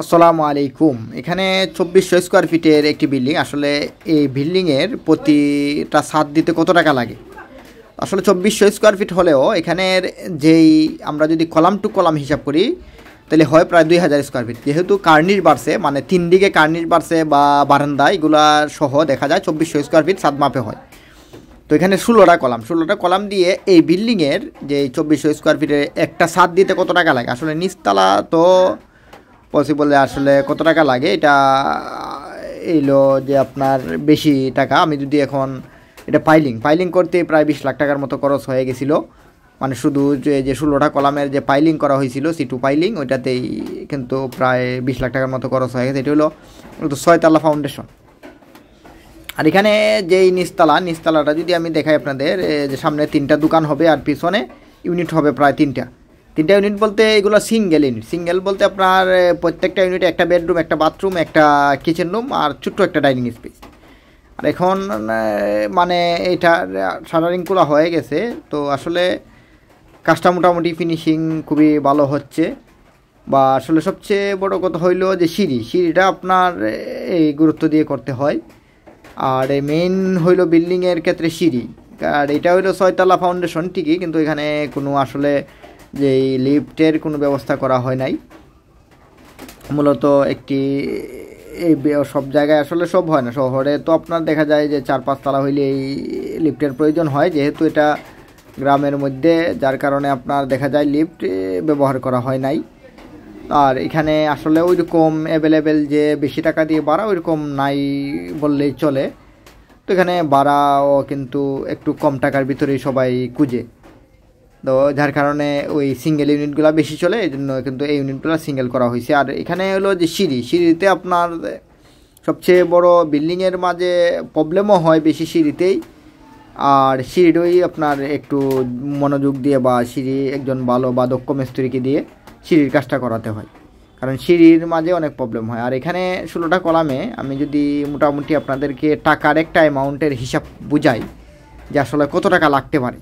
আসসালামু আলাইকুম। এখানে 2400 স্কোয়ার ফিটের একটি বিল্ডিং। আসলে এই বিল্ডিংয়ের প্রতিটা ছাদ দিতে কত টাকা লাগে? আসলে 2400 স্কোয়ার ফিট হলেও এখানের যেই আমরা যদি কলাম টু কলাম হিসাব করি তাহলে হয় প্রায় 2000 স্কোয়ার ফিট। যেহেতু কার্নিশ বাড়ছে, মানে 3 দিকে কার্নিশ বাড়ছে বা বারান্দা এগুলা সহ দেখা যায় 2400 স্কোয়ার ফিট ছাদ মাপে হয়। তো এখানে 16টা কলাম দিয়ে এই বিল্ডিংয়ের যে 2400 স্কোয়ার ফিটের একটা ছাদ দিতে কত টাকা লাগে? আসলে নিচতলা তো পসিবল, আসলে কত টাকা লাগে এটা এলো যে আপনার বেশি টাকা। আমি যদি এখন এটা পাইলিং করতে প্রায় 20 লাখ টাকার মতো খরচ হয়ে গেছিলো। মানে শুধু যে 16টা কলামের যে পাইলিং করা হয়েছিল C2 পাইলিং, ওইটাতেই কিন্তু প্রায় 20 লাখ টাকার মতো খরচ হয়ে গেছে। এটা হলো 6 তলা ফাউন্ডেশন। আর এখানে যেই নিচতলাটা যদি আমি দেখাই আপনাদের, যে সামনে 3টা দোকান হবে আর পিছনে ইউনিট হবে প্রায় 3টা ইউনিট। বলতে এগুলো সিঙ্গেল বলতে আপনার প্রত্যেকটা ইউনিটে একটা বেডরুম, একটা বাথরুম, একটা কিচেন রুম আর ছোট্ট একটা ডাইনিং স্পেস। আর এখন মানে এটা শাটারিং করা হয়ে গেছে, তো আসলে কাজটা মোটামুটি ফিনিশিং খুবই ভালো হচ্ছে। বা আসলে সবচেয়ে বড় কথা হইল যে সিঁড়িটা আপনার এই গুরুত্ব দিয়ে করতে হয়। আর এই মেইন হইল বিল্ডিংয়ের ক্ষেত্রে সিঁড়ি। আর এটা হইলো 6 তলা ফাউন্ডেশন ঠিকই, কিন্তু এখানে কোনো আসলে যে লিফটের কোনো ব্যবস্থা করা হয় নাই। মূলত একটি এই সব জায়গায় আসলে সব হয় না। শহরে তো আপনার দেখা যায় যে 4-5 তলা হইলে এই লিফটের প্রয়োজন হয়, যেহেতু এটা গ্রামের মধ্যে, যার কারণে আপনার দেখা যায় লিফট ব্যবহার করা হয় নাই। আর এখানে আসলে ওই রকম অ্যাভেলেবেল যে বেশি টাকা দিয়ে ভাড়া ওইরকম নাই বললেই চলে। তো এখানে ভাড়াও কিন্তু একটু কম টাকার ভিতরেই সবাই খুঁজে, তো যার কারণে ওই সিঙ্গেল ইউনিটগুলো বেশি চলে, এই জন্য কিন্তু এই ইউনিটগুলো সিঙ্গেল করা হয়েছে। আর এখানে হলো যে সিঁড়িতে আপনার সবচেয়ে বড় বিল্ডিংয়ের মাঝে প্রবলেমও হয় বেশি সিঁড়িতেই। আর সিঁড়িটাই আপনার একটু মনোযোগ দিয়ে বা একজন ভালো বা দক্ষ মিস্ত্রিকে দিয়ে সিঁড়ির কাজটা করাতে হয়, কারণ সিঁড়ির মাঝে অনেক প্রবলেম হয়। আর এখানে 16টা কলামে আমি যদি মোটামুটি আপনাদেরকে টাকার একটা অ্যামাউন্টের হিসাব বুঝাই যে আসলে কত টাকা লাগতে পারে,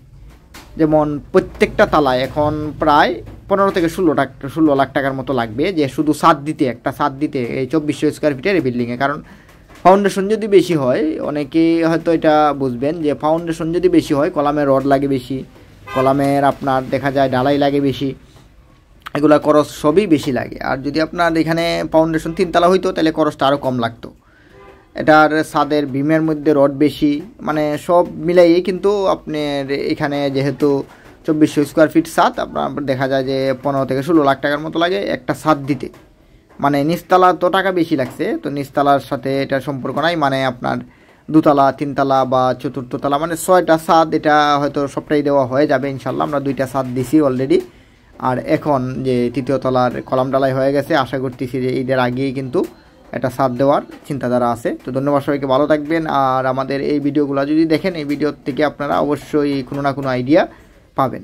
যেমন প্রত্যেকটা তালায় এখন প্রায় 15 থেকে 16 লাখ টাকার মতো লাগবে, যে শুধু একটা ছাদ দিতে এই 2400 স্কোয়ার ফিটের এই বিল্ডিংয়ে। কারণ ফাউন্ডেশন যদি বেশি হয়, অনেকেই হয়তো এটা বুঝবেন যে ফাউন্ডেশন যদি বেশি হয় কলামের রড লাগে বেশি, কলামের আপনার দেখা যায় ঢালাই লাগে বেশি, এগুলা খরচ সবই বেশি লাগে। আর যদি আপনার এখানে ফাউন্ডেশন 3 তলা হইতো তাহলে খরচটা আরও কম লাগতো। এটার ছাদের বিমের মধ্যে রড বেশি, মানে সব মিলাইয়ে কিন্তু আপনার এখানে যেহেতু 2400 স্কোয়ার ফিট ছাদ, আপনার দেখা যায় যে 15 থেকে 16 লাখ টাকার মতো লাগে একটা ছাদ দিতে। মানে নিচতলা তো টাকা বেশি লাগছে, তো নিচতলার সাথে এটার সম্পর্ক নাই। মানে আপনার 2 তলা 3 তলা বা 4র্থ তলা, মানে 6টা ছাদ, এটা হয়তো সবটাই দেওয়া হয়ে যাবে ইনশাল্লাহ। আমরা 2টা ছাদ দিছি অলরেডি। আর এখন যে 3য় তলার কলাম ডালাই হয়ে গেছে, আশা করতেছি যে ঈদের আগেই কিন্তু একটা ছাদ দেওয়ার চিন্তাধারা আছে। তো ধন্যবাদ সবাইকে, ভালো থাকবেন। আর আমাদের এই ভিডিওগুলো যদি দেখেন, এই ভিডিও থেকে আপনারা অবশ্যই কোনো না কোনো আইডিয়া পাবেন।